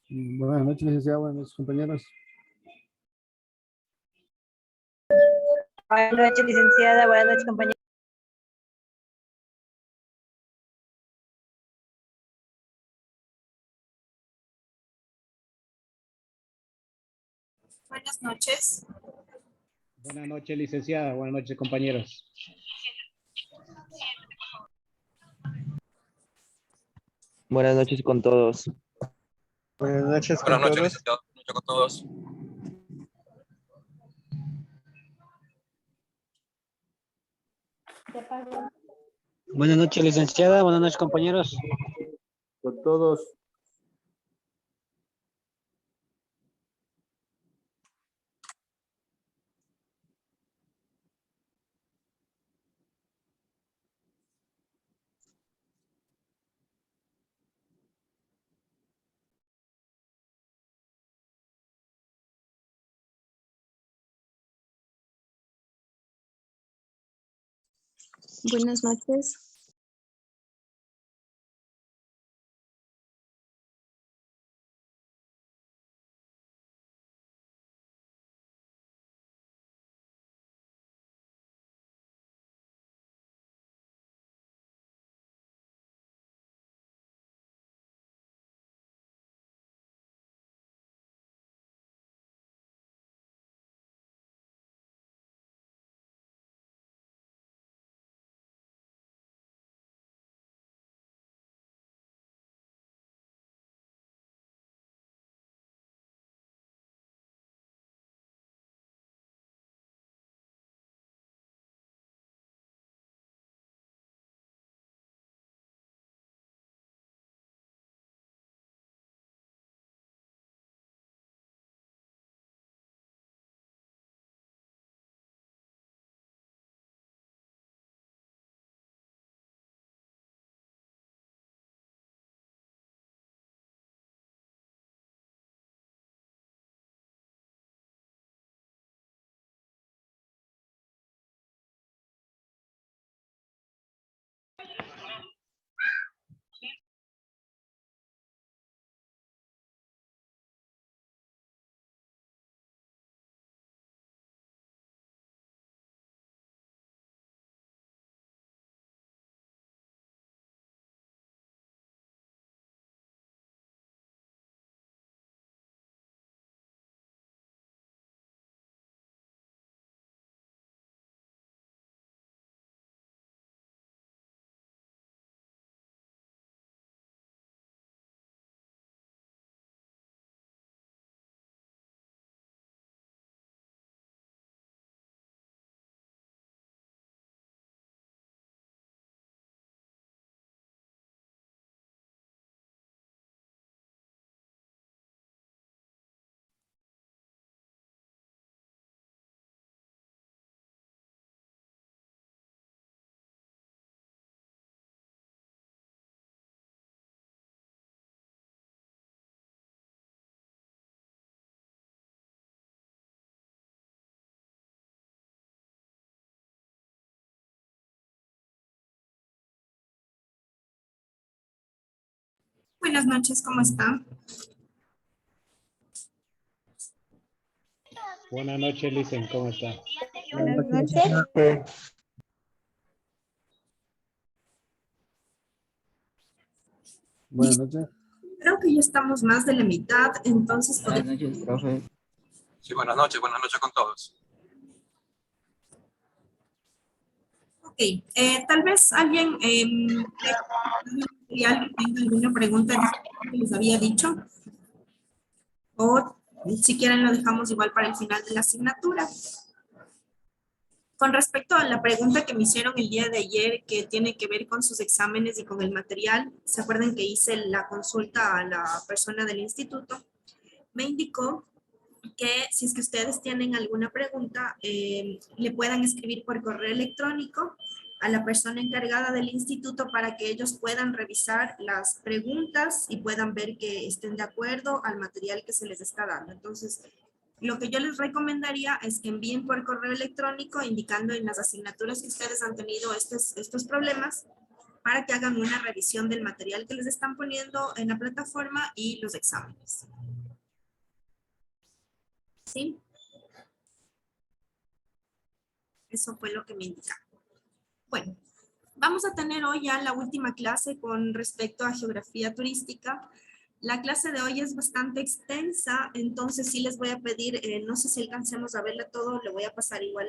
Buenas noches, licenciada. Buenas noches, compañeros. Buenas noches, licenciada. Buenas noches, compañera. Buenas noches. Buenas noches, licenciada. Buenas noches, compañeros. Buenas noches con todos. Buenas noches con Buenas noches, todos. licenciado. Buenas noches con todos. Buenas noches, licenciada. Buenas noches, compañeros. Con todos. Buenas noches. Buenas noches, ¿cómo están? Buenas noches, licen. ¿Cómo está? Buenas noches. Buenas noches. Creo que ya estamos más de la mitad, entonces Buenas noches, profe. Sí, buenas noches con todos. ok. Tal vez alguien tenga alguna pregunta que les había dicho, o si quieren lo dejamos igual para el final de la asignatura. Con respecto a la pregunta que me hicieron el día de ayer, que tiene que ver con sus exámenes y con el material, ¿se acuerdan que hice la consulta a la persona del instituto? Me indicó que si es que ustedes tienen alguna pregunta, le puedan escribir por correo electrónico a la persona encargada del instituto para que ellos puedan revisar las preguntas y puedan ver que estén de acuerdo al material que se les está dando. Entonces, lo que yo les recomendaría es que envíen por correo electrónico indicando en las asignaturas que ustedes han tenido estos problemas para que hagan una revisión del material que les están poniendo en la plataforma y los exámenes. ¿Sí? Eso fue lo que me indica. Bueno, vamos a tener hoy ya la última clase con respecto a geografía turística. La clase de hoy es bastante extensa, entonces sí les voy a pedir, no sé si alcancemos a verla todo, le voy a pasar igual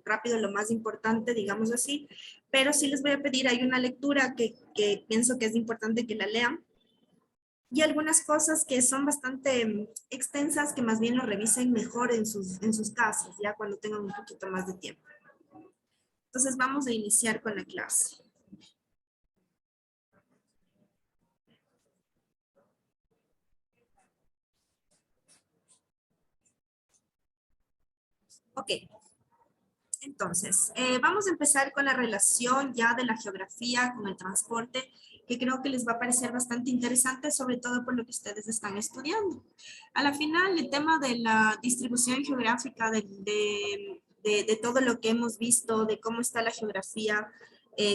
rápido lo más importante, digamos así, pero sí les voy a pedir, hay una lectura que pienso que es importante que la lean, y algunas cosas que son bastante extensas que más bien lo revisen mejor en sus casas, ya cuando tengan un poquito más de tiempo. Entonces vamos a iniciar con la clase. Ok, entonces vamos a empezar con la relación ya de la geografía con el transporte, que creo que les va a parecer bastante interesante, sobre todo por lo que ustedes están estudiando. A la final, el tema de la distribución geográfica de todo lo que hemos visto, de cómo está la geografía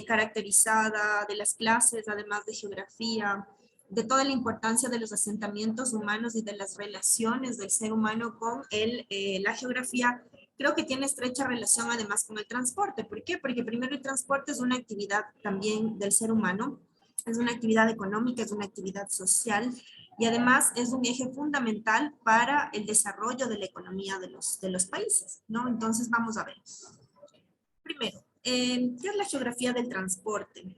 caracterizada, de las clases, además de geografía, de toda la importancia de los asentamientos humanos y de las relaciones del ser humano con la geografía, creo que tiene estrecha relación además con el transporte. ¿Por qué? Porque primero el transporte es una actividad también del ser humano, es una actividad económica, es una actividad social y además es un eje fundamental para el desarrollo de la economía de los países, ¿no? Entonces vamos a ver. Primero, ¿qué es la geografía del transporte?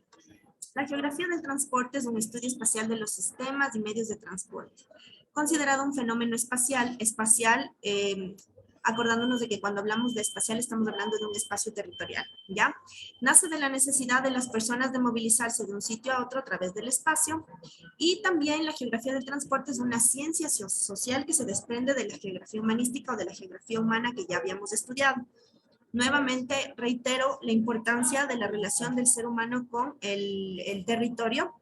La geografía del transporte es un estudio espacial de los sistemas y medios de transporte, considerado un fenómeno espacial, acordándonos de que cuando hablamos de espacial estamos hablando de un espacio territorial, ¿ya? Nace de la necesidad de las personas de movilizarse de un sitio a otro a través del espacio, y también la geografía del transporte es una ciencia social que se desprende de la geografía humanística o de la geografía humana que ya habíamos estudiado. Nuevamente reitero la importancia de la relación del ser humano con el territorio,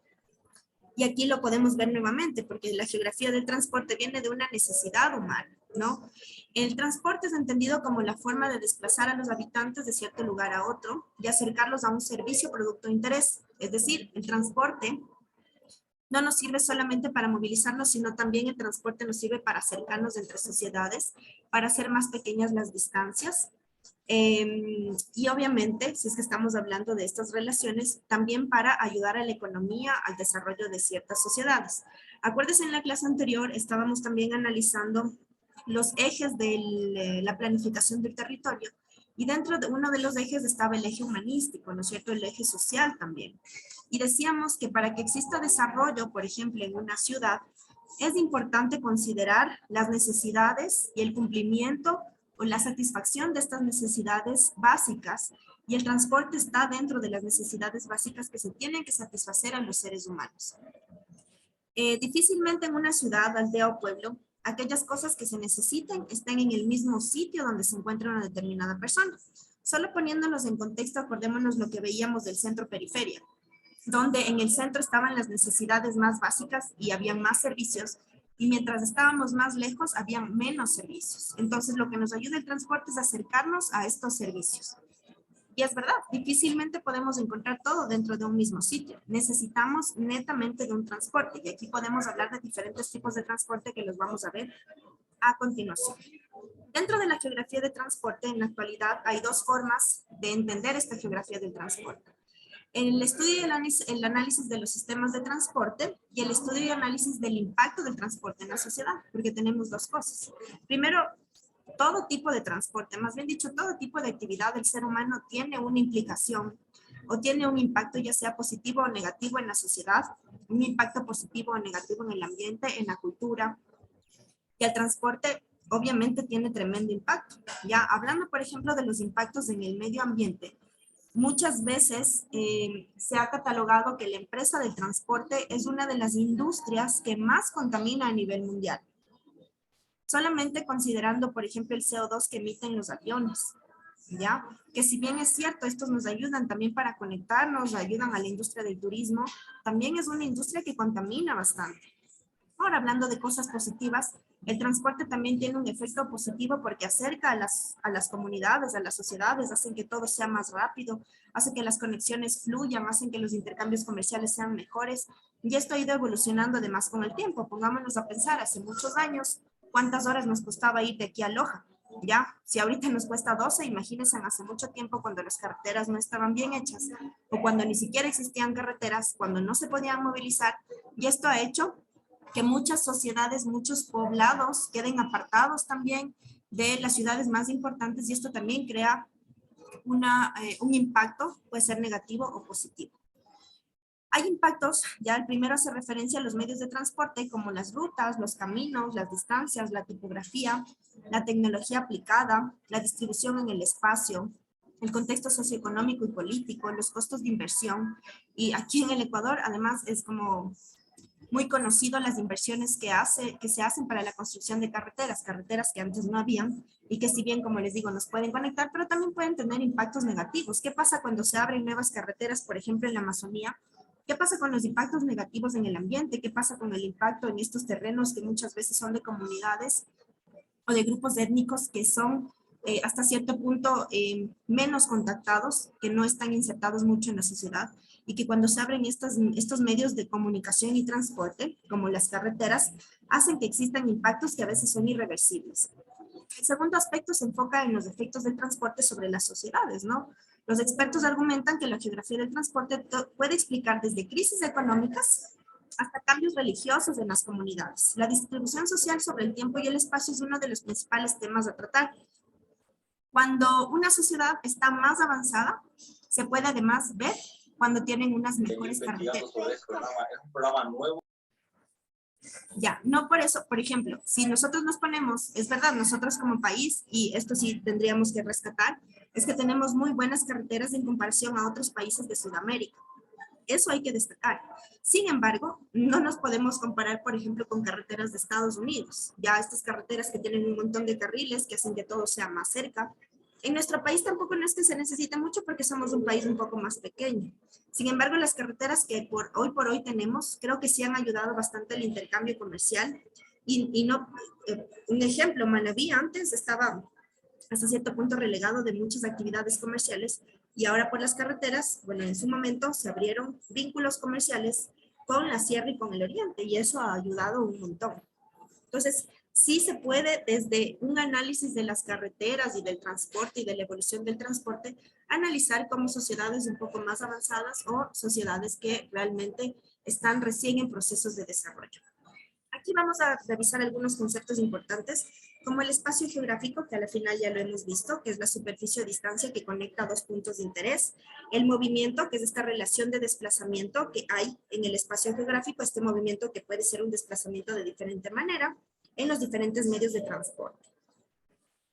y aquí lo podemos ver nuevamente porque la geografía del transporte viene de una necesidad humana, ¿no? El transporte es entendido como la forma de desplazar a los habitantes de cierto lugar a otro y acercarlos a un servicio, producto o interés. Es decir, el transporte no nos sirve solamente para movilizarnos, sino también el transporte nos sirve para acercarnos entre sociedades, para hacer más pequeñas las distancias. Y obviamente, si es que estamos hablando de estas relaciones, también para ayudar a la economía, al desarrollo de ciertas sociedades. Acuérdense, en la clase anterior estábamos también analizando los ejes de la planificación del territorio, y dentro de uno de los ejes estaba el eje humanístico, ¿no es cierto? El eje social también. Y decíamos que para que exista desarrollo, por ejemplo, en una ciudad, es importante considerar las necesidades y el cumplimiento o la satisfacción de estas necesidades básicas, y el transporte está dentro de las necesidades básicas que se tienen que satisfacer a los seres humanos. Difícilmente en una ciudad, aldea o pueblo, aquellas cosas que se necesiten estén en el mismo sitio donde se encuentra una determinada persona. Solo poniéndonos en contexto, acordémonos lo que veíamos del centro-periferia, donde en el centro estaban las necesidades más básicas y había más servicios, y mientras estábamos más lejos, había menos servicios. Entonces, lo que nos ayuda el transporte es acercarnos a estos servicios. Y es verdad, difícilmente podemos encontrar todo dentro de un mismo sitio. Necesitamos netamente de un transporte, y aquí podemos hablar de diferentes tipos de transporte que los vamos a ver a continuación. Dentro de la geografía de transporte, en la actualidad, hay dos formas de entender esta geografía del transporte. El estudio y el análisis de los sistemas de transporte, y el estudio y análisis del impacto del transporte en la sociedad, porque tenemos dos cosas. Primero, todo tipo de transporte, más bien dicho, todo tipo de actividad del ser humano tiene una implicación o tiene un impacto, ya sea positivo o negativo en la sociedad, un impacto positivo o negativo en el ambiente, en la cultura, y el transporte obviamente tiene tremendo impacto. Ya hablando, por ejemplo, de los impactos en el medio ambiente, muchas veces se ha catalogado que la empresa del transporte es una de las industrias que más contamina a nivel mundial. Solamente considerando, por ejemplo, el CO2 que emiten los aviones, ¿ya? Que si bien es cierto, estos nos ayudan también para conectarnos, ayudan a la industria del turismo, también es una industria que contamina bastante. Ahora, hablando de cosas positivas, el transporte también tiene un efecto positivo porque acerca a las comunidades, a las sociedades, hacen que todo sea más rápido, hace que las conexiones fluyan, hacen que los intercambios comerciales sean mejores, y esto ha ido evolucionando además con el tiempo. Pongámonos a pensar, hace muchos años, ¿Cuántas horas nos costaba ir de aquí a Loja? Ya, si ahorita nos cuesta 12, imagínense hace mucho tiempo cuando las carreteras no estaban bien hechas o cuando ni siquiera existían carreteras, cuando no se podían movilizar, y esto ha hecho que muchas sociedades, muchos poblados queden apartados también de las ciudades más importantes, y esto también crea un impacto, puede ser negativo o positivo. Hay impactos, ya el primero hace referencia a los medios de transporte como las rutas, los caminos, las distancias, la tipografía, la tecnología aplicada, la distribución en el espacio, el contexto socioeconómico y político, los costos de inversión. Y aquí en el Ecuador, además, es como muy conocido las inversiones que se hacen para la construcción de carreteras que antes no habían y que si bien, como les digo, nos pueden conectar, pero también pueden tener impactos negativos. ¿Qué pasa cuando se abren nuevas carreteras, por ejemplo, en la Amazonía? ¿Qué pasa con los impactos negativos en el ambiente? ¿Qué pasa con el impacto en estos terrenos que muchas veces son de comunidades o de grupos étnicos que son hasta cierto punto menos contactados, que no están insertados mucho en la sociedad, y que cuando se abren estos medios de comunicación y transporte, como las carreteras, hacen que existan impactos que a veces son irreversibles? El segundo aspecto se enfoca en los efectos del transporte sobre las sociedades, ¿no? Los expertos argumentan que la geografía del transporte puede explicar desde crisis económicas hasta cambios religiosos en las comunidades. La distribución social sobre el tiempo y el espacio es uno de los principales temas a tratar. Cuando una sociedad está más avanzada, se puede además ver cuando tienen unas mejores carreteras. Es un programa nuevo. Ya, no por eso, por ejemplo, si nosotros nos ponemos, es verdad, nosotros como país, y esto sí tendríamos que rescatar, es que tenemos muy buenas carreteras en comparación a otros países de Sudamérica. Eso hay que destacar. Sin embargo, no nos podemos comparar, por ejemplo, con carreteras de Estados Unidos. Ya estas carreteras que tienen un montón de carriles que hacen que todo sea más cerca. En nuestro país tampoco no es que se necesite mucho porque somos un país un poco más pequeño. Sin embargo, las carreteras que hoy por hoy tenemos, creo que sí han ayudado bastante al intercambio comercial. Un ejemplo, Manabí antes estaba hasta cierto punto relegado de muchas actividades comerciales, y ahora por las carreteras, bueno, en su momento se abrieron vínculos comerciales con la sierra y con el oriente, y eso ha ayudado un montón. Entonces, sí se puede, desde un análisis de las carreteras y del transporte y de la evolución del transporte, analizar como sociedades un poco más avanzadas o sociedades que realmente están recién en procesos de desarrollo. Aquí vamos a revisar algunos conceptos importantes, como el espacio geográfico, que al final ya lo hemos visto, que es la superficie o distancia que conecta dos puntos de interés. El movimiento, que es esta relación de desplazamiento que hay en el espacio geográfico, este movimiento que puede ser un desplazamiento de diferente manera en los diferentes medios de transporte.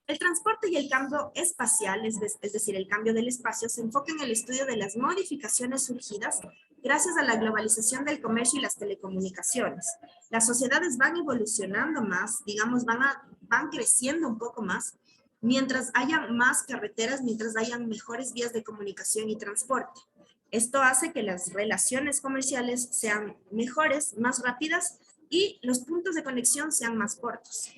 El transporte y el cambio espacial, es decir, el cambio del espacio, se enfoca en el estudio de las modificaciones surgidas gracias a la globalización del comercio y las telecomunicaciones. Las sociedades van evolucionando más, digamos, van creciendo un poco más, mientras hayan más carreteras, mientras hayan mejores vías de comunicación y transporte. Esto hace que las relaciones comerciales sean mejores, más rápidas, y los puntos de conexión sean más cortos.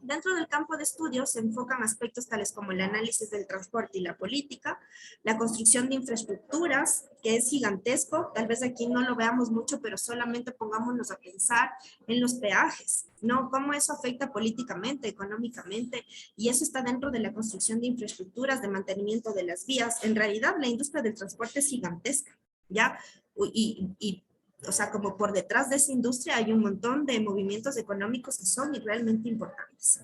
Dentro del campo de estudio se enfocan aspectos tales como el análisis del transporte y la política, la construcción de infraestructuras, que es gigantesco. Tal vez aquí no lo veamos mucho, pero solamente pongámonos a pensar en los peajes, ¿no? Cómo eso afecta políticamente, económicamente, y eso está dentro de la construcción de infraestructuras, de mantenimiento de las vías. En realidad, la industria del transporte es gigantesca, ¿ya? O sea, como por detrás de esa industria hay un montón de movimientos económicos que son realmente importantes.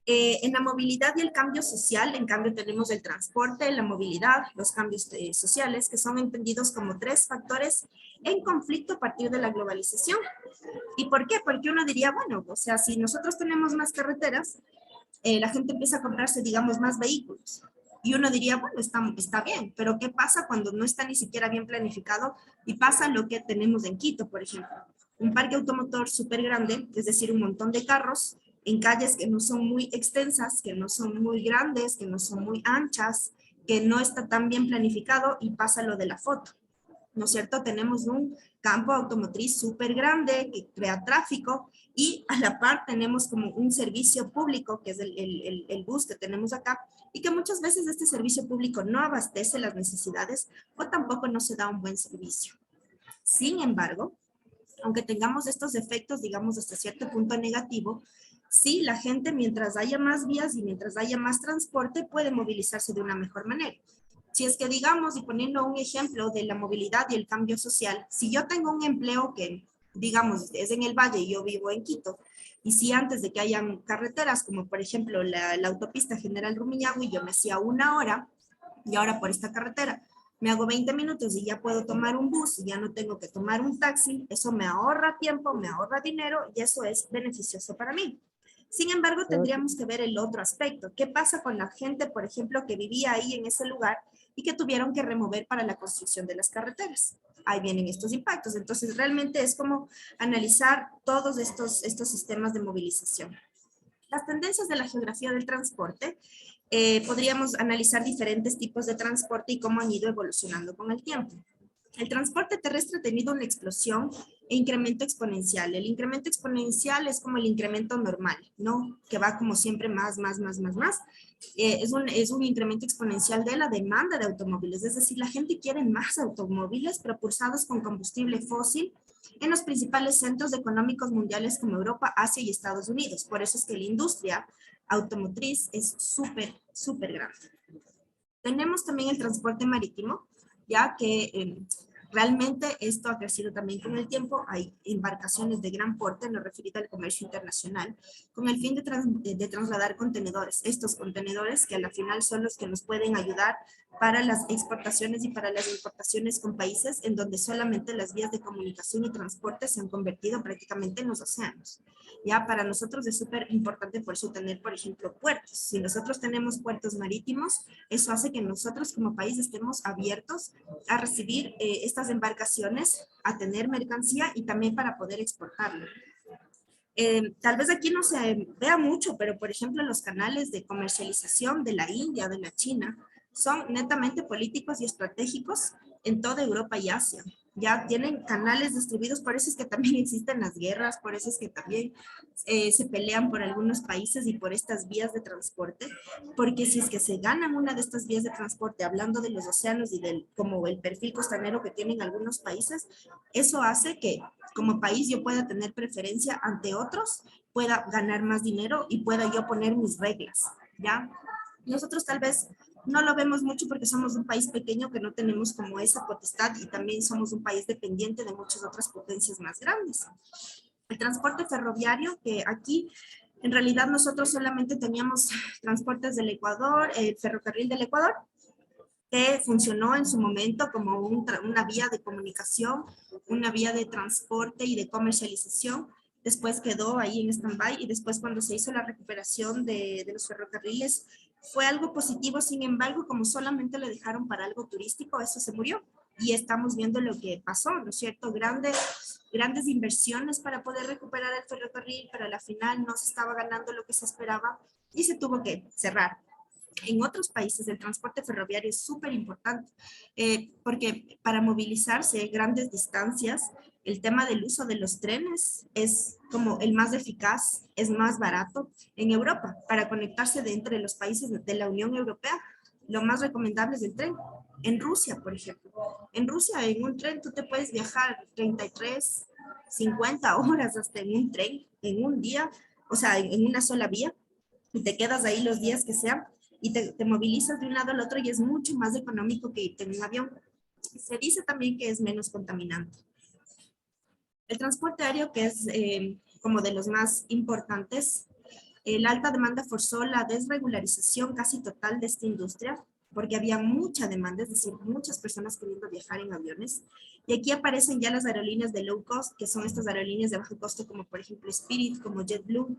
En la movilidad y el cambio social, en cambio, tenemos el transporte, la movilidad, los cambios sociales, que son entendidos como tres factores en conflicto a partir de la globalización. ¿Y por qué? Porque uno diría, bueno, o sea, si nosotros tenemos más carreteras, la gente empieza a comprarse, digamos, más vehículos. Y uno diría, bueno, está bien, pero ¿qué pasa cuando no está ni siquiera bien planificado y pasa lo que tenemos en Quito, por ejemplo? Un parque automotor súper grande, es decir, un montón de carros en calles que no son muy extensas, que no son muy grandes, que no son muy anchas, que no está tan bien planificado, y pasa lo de la foto, ¿no es cierto? Tenemos un campo automotriz súper grande que crea tráfico, y a la par tenemos como un servicio público, que es el bus que tenemos acá, y que muchas veces este servicio público no abastece las necesidades o tampoco no se da un buen servicio. Sin embargo, aunque tengamos estos efectos, digamos, hasta cierto punto negativo, sí, la gente mientras haya más vías y mientras haya más transporte puede movilizarse de una mejor manera. Si es que digamos, y poniendo un ejemplo de la movilidad y el cambio social, si yo tengo un empleo que, digamos, es en el Valle y yo vivo en Quito, y si antes de que hayan carreteras, como por ejemplo la autopista General Rumiñahui, yo me hacía 1 hora, y ahora por esta carretera me hago 20 minutos y ya puedo tomar un bus, y ya no tengo que tomar un taxi, eso me ahorra tiempo, me ahorra dinero, y eso es beneficioso para mí. Sin embargo, tendríamos que ver el otro aspecto. ¿Qué pasa con la gente, por ejemplo, que vivía ahí en ese lugar y que tuvieron que remover para la construcción de las carreteras? Ahí vienen estos impactos. Entonces, realmente es como analizar todos estos sistemas de movilización. Las tendencias de la geografía del transporte, podríamos analizar diferentes tipos de transporte y cómo han ido evolucionando con el tiempo. El transporte terrestre ha tenido una explosión e incremento exponencial. El incremento exponencial es como el incremento normal, ¿no? Que va como siempre más. Es un incremento exponencial de la demanda de automóviles, es decir, la gente quiere más automóviles propulsados con combustible fósil en los principales centros económicos mundiales como Europa, Asia y Estados Unidos. Por eso es que la industria automotriz es súper grande. Tenemos también el transporte marítimo, ya que realmente esto ha crecido también con el tiempo. Hay embarcaciones de gran porte, en lo referido al comercio internacional, con el fin de trasladar contenedores. Estos contenedores que a la final son los que nos pueden ayudar para las exportaciones y para las importaciones con países en donde solamente las vías de comunicación y transporte se han convertido prácticamente en los océanos. Ya para nosotros es súper importante por eso tener, por ejemplo, puertos. Si nosotros tenemos puertos marítimos, eso hace que nosotros como país estemos abiertos a recibir estas embarcaciones, a tener mercancía y también para poder exportarlo. Tal vez aquí no se vea mucho, pero por ejemplo los canales de comercialización de la India, de la China, son netamente políticos y estratégicos en toda Europa y Asia. Ya tienen canales distribuidos, por eso es que también existen las guerras, por eso es que también se pelean por algunos países y por estas vías de transporte, porque si es que se ganan una de estas vías de transporte, hablando de los océanos y del como el perfil costanero que tienen algunos países, eso hace que como país yo pueda tener preferencia ante otros, pueda ganar más dinero y pueda yo poner mis reglas, ¿ya? Nosotros tal vez no lo vemos mucho porque somos un país pequeño que no tenemos como esa potestad y también somos un país dependiente de muchas otras potencias más grandes. El transporte ferroviario, que aquí en realidad nosotros solamente teníamos transportes del Ecuador, el ferrocarril del Ecuador, que funcionó en su momento como una vía de comunicación, una vía de transporte y de comercialización. Después quedó ahí en stand-by y después cuando se hizo la recuperación de los ferrocarriles fue algo positivo. Sin embargo, como solamente le dejaron para algo turístico, eso se murió. Y estamos viendo lo que pasó, ¿no es cierto? Grandes inversiones para poder recuperar el ferrocarril, pero a la final no se estaba ganando lo que se esperaba y se tuvo que cerrar. En otros países el transporte ferroviario es súper importante porque para movilizarse grandes distancias, el tema del uso de los trenes es como el más eficaz, es más barato. En Europa, para conectarse de entre los países de la Unión Europea, lo más recomendable es el tren. En Rusia, por ejemplo. En Rusia, en un tren, tú te puedes viajar 33, 50 horas hasta en un tren, en un día, o sea, en una sola vía, y te quedas ahí los días que sean, y te movilizas de un lado al otro y es mucho más económico que irte en un avión. Se dice también que es menos contaminante. El transporte aéreo, que es como de los más importantes, la alta demanda forzó la desregularización casi total de esta industria, porque había mucha demanda, es decir, muchas personas queriendo viajar en aviones. Y aquí aparecen ya las aerolíneas de low cost, que son estas aerolíneas de bajo costo, como por ejemplo Spirit, como JetBlue,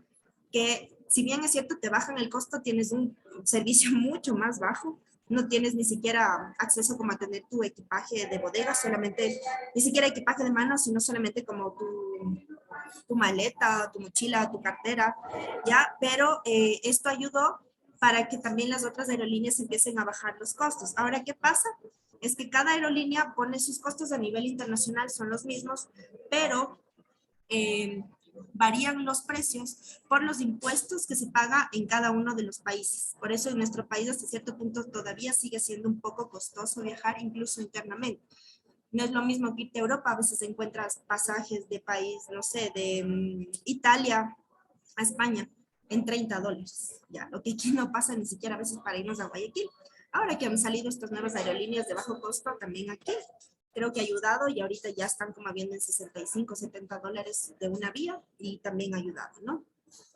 que si bien es cierto te bajan el costo, tienes un servicio mucho más bajo, no tienes ni siquiera acceso como a tener tu equipaje de bodega, solamente, ni siquiera equipaje de mano, sino solamente como tu maleta, tu mochila, tu cartera, ¿ya? Pero esto ayudó para que también las otras aerolíneas empiecen a bajar los costos. Ahora, ¿qué pasa? Es que cada aerolínea pone sus costos a nivel internacional, son los mismos, pero varían los precios por los impuestos que se paga en cada uno de los países. Por eso en nuestro país hasta cierto punto todavía sigue siendo un poco costoso viajar incluso internamente. No es lo mismo que irte a Europa, a veces encuentras pasajes de país, no sé, de Italia a España en $30. Ya, lo que aquí no pasa ni siquiera a veces para irnos a Guayaquil. Ahora que han salido estas nuevas aerolíneas de bajo costo, también aquí creo que ha ayudado y ahorita ya están como habiendo en 65, $70 de una vía y también ha ayudado, ¿no?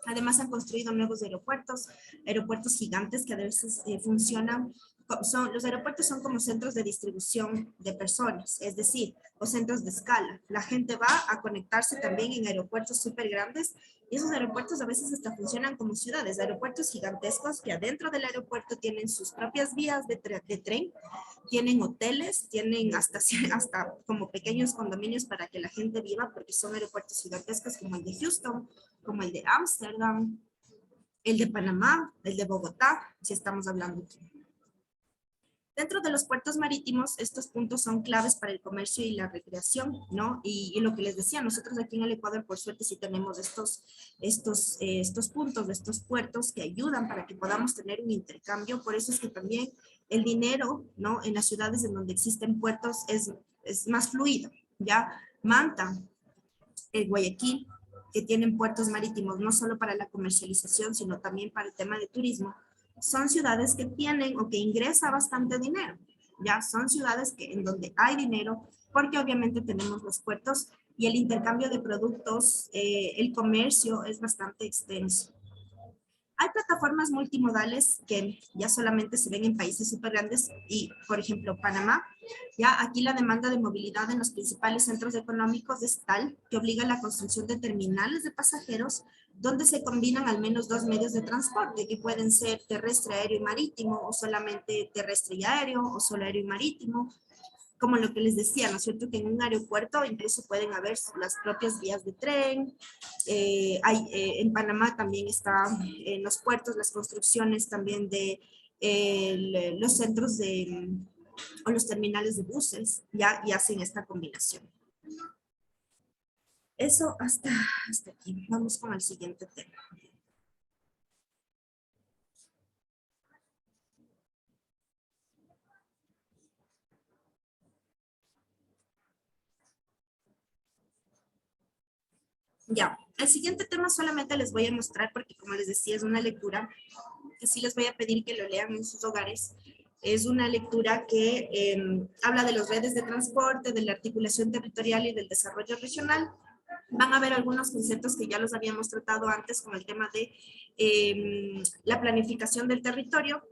Además han construido nuevos aeropuertos, aeropuertos gigantes que a veces funcionan. Los aeropuertos son como centros de distribución de personas, es decir, o centros de escala. La gente va a conectarse también en aeropuertos súper grandes y esos aeropuertos a veces hasta funcionan como ciudades, aeropuertos gigantescos que adentro del aeropuerto tienen sus propias vías de tren, tienen hoteles, tienen hasta como pequeños condominios para que la gente viva, porque son aeropuertos gigantescos como el de Houston, como el de Ámsterdam, el de Panamá, el de Bogotá, si estamos hablando aquí. Dentro de los puertos marítimos, estos puntos son claves para el comercio y la recreación, ¿no? Y lo que les decía, nosotros aquí en el Ecuador, por suerte, sí tenemos estos puntos, estos puertos que ayudan para que podamos tener un intercambio. Por eso es que también el dinero, ¿no? En las ciudades en donde existen puertos es más fluido, ¿ya? Manta, Guayaquil, que tienen puertos marítimos, no solo para la comercialización, sino también para el tema de turismo, son ciudades que tienen o que ingresa bastante dinero, ya son ciudades en donde hay dinero, porque obviamente tenemos los puertos y el intercambio de productos, el comercio es bastante extenso. Hay plataformas multimodales que ya solamente se ven en países súper grandes y, por ejemplo, Panamá, ya aquí la demanda de movilidad en los principales centros económicos es tal que obliga a la construcción de terminales de pasajeros donde se combinan al menos dos medios de transporte que pueden ser terrestre, aéreo y marítimo o solamente terrestre y aéreo o solo aéreo y marítimo. Como lo que les decía, ¿no es cierto? Que en un aeropuerto incluso pueden haber las propias vías de tren. En Panamá también están en los puertos, las construcciones también de los centros o los terminales de buses, ya, y hacen esta combinación. Eso hasta aquí. Vamos con el siguiente tema. Ya, el siguiente tema solamente les voy a mostrar porque como les decía es una lectura que sí les voy a pedir que lo lean en sus hogares. Es una lectura que habla de las redes de transporte, de la articulación territorial y del desarrollo regional. Van a ver algunos conceptos que ya los habíamos tratado antes con el tema de la planificación del territorio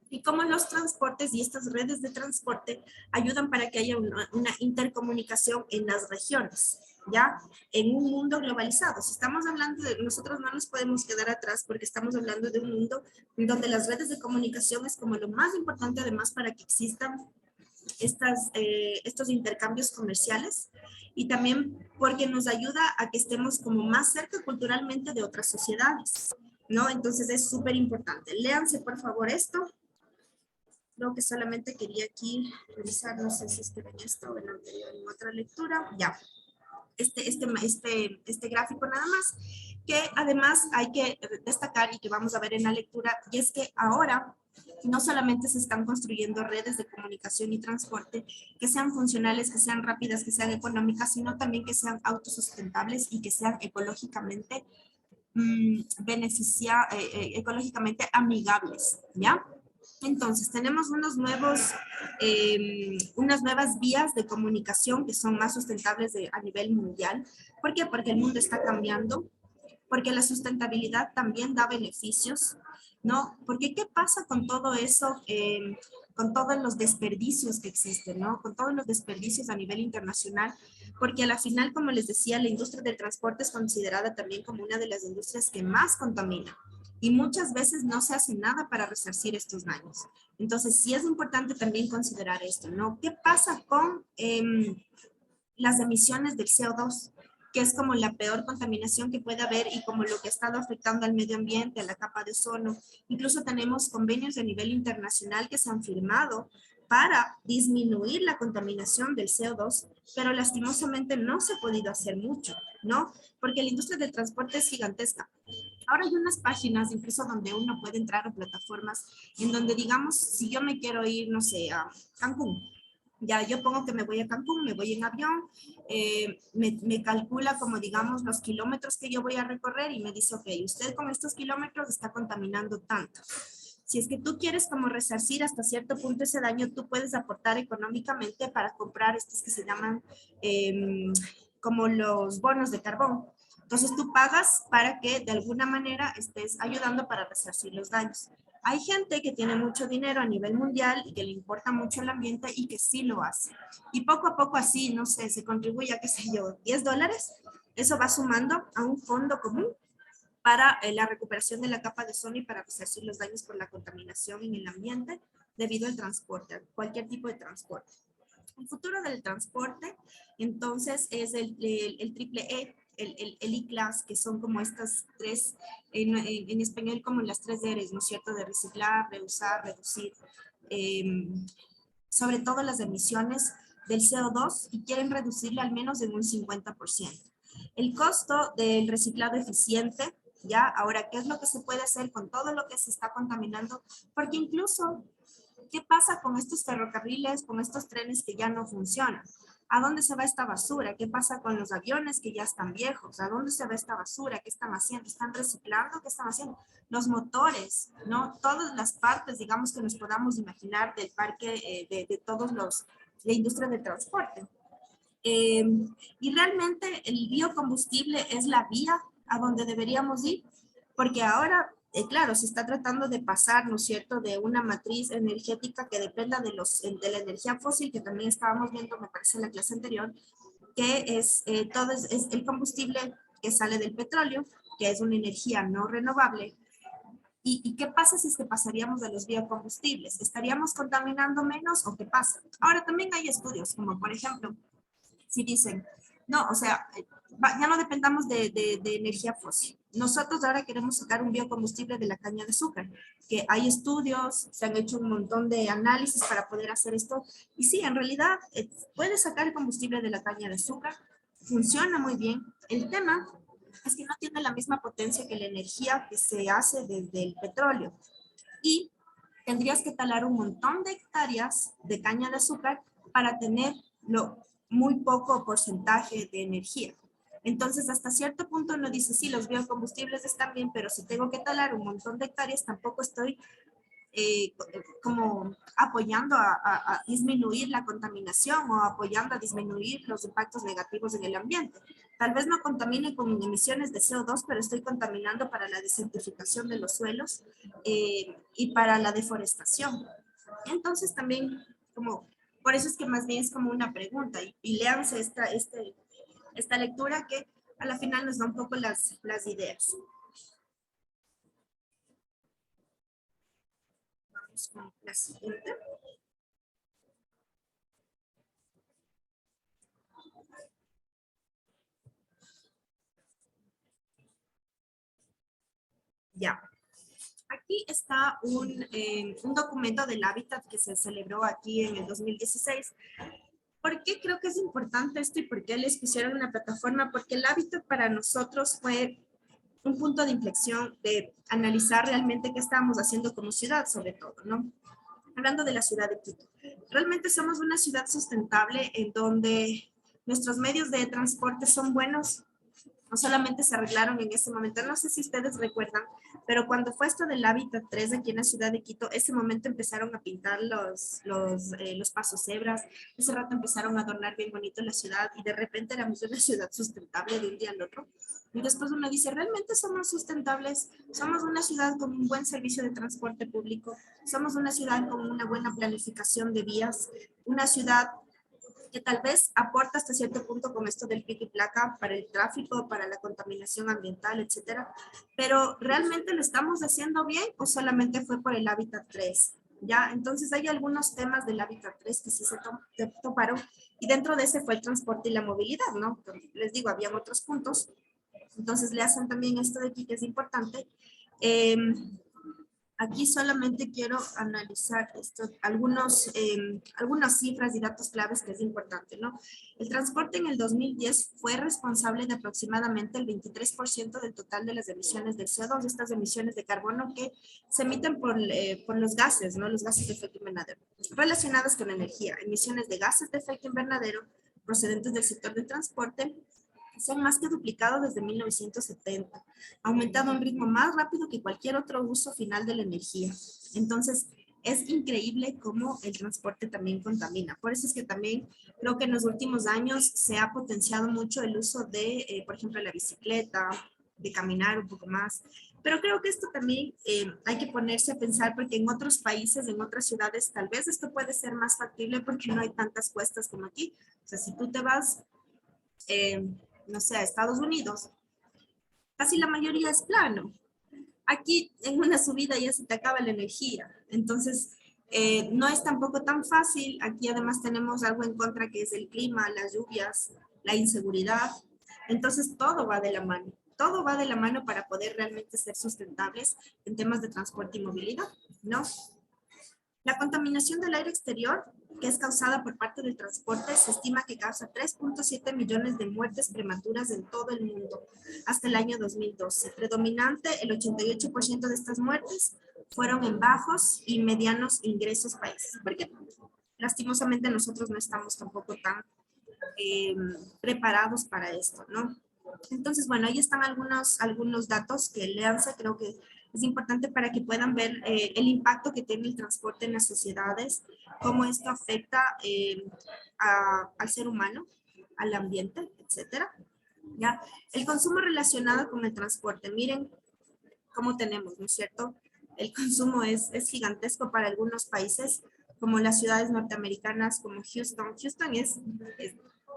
y cómo los transportes y estas redes de transporte ayudan para que haya una intercomunicación en las regiones, ¿ya? En un mundo globalizado. Si estamos hablando de, nosotros no nos podemos quedar atrás porque estamos hablando de un mundo donde las redes de comunicación es como lo más importante además para que existan estos intercambios comerciales y también porque nos ayuda a que estemos como más cerca culturalmente de otras sociedades, ¿no? Entonces es súper importante. Léanse por favor esto. Creo que solamente quería aquí revisar, no sé si es que ven esto en otra lectura. Ya. Este gráfico nada más, que además hay que destacar y que vamos a ver en la lectura, y es que ahora no solamente se están construyendo redes de comunicación y transporte que sean funcionales, que sean rápidas, que sean económicas, sino también que sean autosustentables y que sean ecológicamente ecológicamente amigables, ¿ya? Entonces, tenemos unas nuevas vías de comunicación que son más sustentables a nivel mundial. ¿Por qué? Porque el mundo está cambiando, porque la sustentabilidad también da beneficios, ¿no? Porque ¿qué pasa con todo eso, con todos los desperdicios que existen, ¿no? Con todos los desperdicios a nivel internacional, porque a la final, como les decía, la industria del transporte es considerada también como una de las industrias que más contamina. Y muchas veces no se hace nada para resarcir estos daños. Entonces, sí es importante también considerar esto, ¿no? ¿Qué pasa con las emisiones del CO2? Que es como la peor contaminación que puede haber y como lo que ha estado afectando al medio ambiente, a la capa de ozono. Incluso tenemos convenios a nivel internacional que se han firmado para disminuir la contaminación del CO2, pero lastimosamente no se ha podido hacer mucho, ¿no? Porque la industria del transporte es gigantesca. Ahora hay unas páginas, incluso donde uno puede entrar a plataformas, en donde digamos, si yo me quiero ir, no sé, a Cancún, Ya yo pongo que me voy a Cancún, me voy en avión, me calcula como digamos los kilómetros que yo voy a recorrer y me dice, ok, usted con estos kilómetros está contaminando tanto. Si es que tú quieres como resarcir hasta cierto punto ese daño, tú puedes aportar económicamente para comprar estos que se llaman como los bonos de carbón. Entonces tú pagas para que de alguna manera estés ayudando para resarcir los daños. Hay gente que tiene mucho dinero a nivel mundial y que le importa mucho el ambiente y que sí lo hace. Y poco a poco así, no sé, se contribuye a, qué sé yo, $10. Eso va sumando a un fondo común para la recuperación de la capa de ozono y para resarcir los daños por la contaminación en el ambiente debido al transporte, cualquier tipo de transporte. El futuro del transporte, entonces, es el triple E, el E-Class, que son como estas tres, en español como las tres R's, ¿no es cierto? De reciclar, reusar, reducir, sobre todo las emisiones del CO2 y quieren reducirle al menos en un 50%. El costo del reciclado eficiente, ¿ya? Ahora, ¿qué es lo que se puede hacer con todo lo que se está contaminando? Porque incluso, ¿qué pasa con estos ferrocarriles, con estos trenes que ya no funcionan? ¿A dónde se va esta basura? ¿Qué pasa con los aviones que ya están viejos? ¿A dónde se va esta basura? ¿Qué están haciendo? ¿Están reciclando? ¿Qué están haciendo? Los motores, ¿no? Todas las partes, digamos, que nos podamos imaginar del parque de todos los, la industria del transporte. Y realmente el biocombustible es la vía a donde deberíamos ir, porque ahora, claro, se está tratando de pasar, ¿no es cierto?, de una matriz energética que dependa de la energía fósil, que también estábamos viendo, me parece, en la clase anterior, que es todo es el combustible que sale del petróleo, que es una energía no renovable. ¿Y qué pasa si es que pasaríamos de los biocombustibles? ¿Estaríamos contaminando menos o qué pasa? Ahora también hay estudios, como por ejemplo, si dicen, no, o sea, ya no dependamos de energía fósil. Nosotros ahora queremos sacar un biocombustible de la caña de azúcar, que hay estudios, se han hecho un montón de análisis para poder hacer esto. Y sí, en realidad, puede sacar el combustible de la caña de azúcar, funciona muy bien. El tema es que no tiene la misma potencia que la energía que se hace desde el petróleo. Y tendrías que talar un montón de hectáreas de caña de azúcar para tener muy poco porcentaje de energía. Entonces, hasta cierto punto uno dice, sí, los biocombustibles están bien, pero si tengo que talar un montón de hectáreas, tampoco estoy como apoyando a disminuir la contaminación o apoyando a disminuir los impactos negativos en el ambiente. Tal vez no contamine con emisiones de CO2, pero estoy contaminando para la desertificación de los suelos y para la deforestación. Entonces también, como, por eso es que más bien es como una pregunta y léanse esta lectura que a la final nos da un poco las ideas. Vamos con la siguiente. Ya. Aquí está un documento del hábitat que se celebró aquí en el 2016. ¿Por qué creo que es importante esto y por qué les pusieron una plataforma? Porque el hábitat para nosotros fue un punto de inflexión de analizar realmente qué estábamos haciendo como ciudad, sobre todo, ¿no? Hablando de la ciudad de Quito. Realmente somos una ciudad sustentable en donde nuestros medios de transporte son buenos. No solamente se arreglaron en ese momento, no sé si ustedes recuerdan, pero cuando fue esto del Hábitat 3 aquí en la ciudad de Quito, ese momento empezaron a pintar los pasos cebras, ese rato empezaron a adornar bien bonito la ciudad y de repente éramos una ciudad sustentable de un día al otro. Y después uno dice, ¿realmente somos sustentables? Somos una ciudad con un buen servicio de transporte público, somos una ciudad con una buena planificación de vías, una ciudad que tal vez aporta hasta cierto punto con esto del pico y placa para el tráfico, para la contaminación ambiental, etcétera. Pero ¿realmente lo estamos haciendo bien o solamente fue por el Hábitat 3? ¿Ya? Entonces hay algunos temas del Hábitat 3 que sí se toparon y dentro de ese fue el transporte y la movilidad, ¿no? Pero les digo, habían otros puntos. Entonces le hacen también esto de aquí que es importante. Aquí solamente quiero analizar algunas cifras y datos claves que es importante, ¿no? El transporte en el 2010 fue responsable de aproximadamente el 23% del total de las emisiones de CO2, estas emisiones de carbono que se emiten por los gases, ¿no? Los gases de efecto invernadero. Relacionadas con energía, emisiones de gases de efecto invernadero procedentes del sector del transporte se han más que duplicado desde 1970, ha aumentado a un ritmo más rápido que cualquier otro uso final de la energía. Entonces, es increíble cómo el transporte también contamina. Por eso es que también creo que en los últimos años se ha potenciado mucho el uso de, por ejemplo, la bicicleta, de caminar un poco más. Pero creo que esto también hay que ponerse a pensar porque en otros países, en otras ciudades, tal vez esto puede ser más factible porque no hay tantas cuestas como aquí. O sea, si tú te vas no sé, a Estados Unidos, casi la mayoría es plano. Aquí en una subida ya se te acaba la energía. Entonces, no es tampoco tan fácil. Aquí además tenemos algo en contra que es el clima, las lluvias, la inseguridad. Entonces, todo va de la mano. Todo va de la mano para poder realmente ser sustentables en temas de transporte y movilidad, ¿no? La contaminación del aire exterior, que es causada por parte del transporte, se estima que causa 3.7 millones de muertes prematuras en todo el mundo hasta el año 2012. Predominante, el 88% de estas muertes fueron en bajos y medianos ingresos países, porque lastimosamente nosotros no estamos tampoco tan preparados para esto, ¿no? Entonces, bueno, ahí están algunos datos que léanse, creo que es importante para que puedan ver el impacto que tiene el transporte en las sociedades, cómo esto afecta al ser humano, al ambiente, etcétera. ¿Ya? El consumo relacionado con el transporte, miren cómo tenemos, ¿no es cierto? El consumo es gigantesco para algunos países, como las ciudades norteamericanas, como Houston.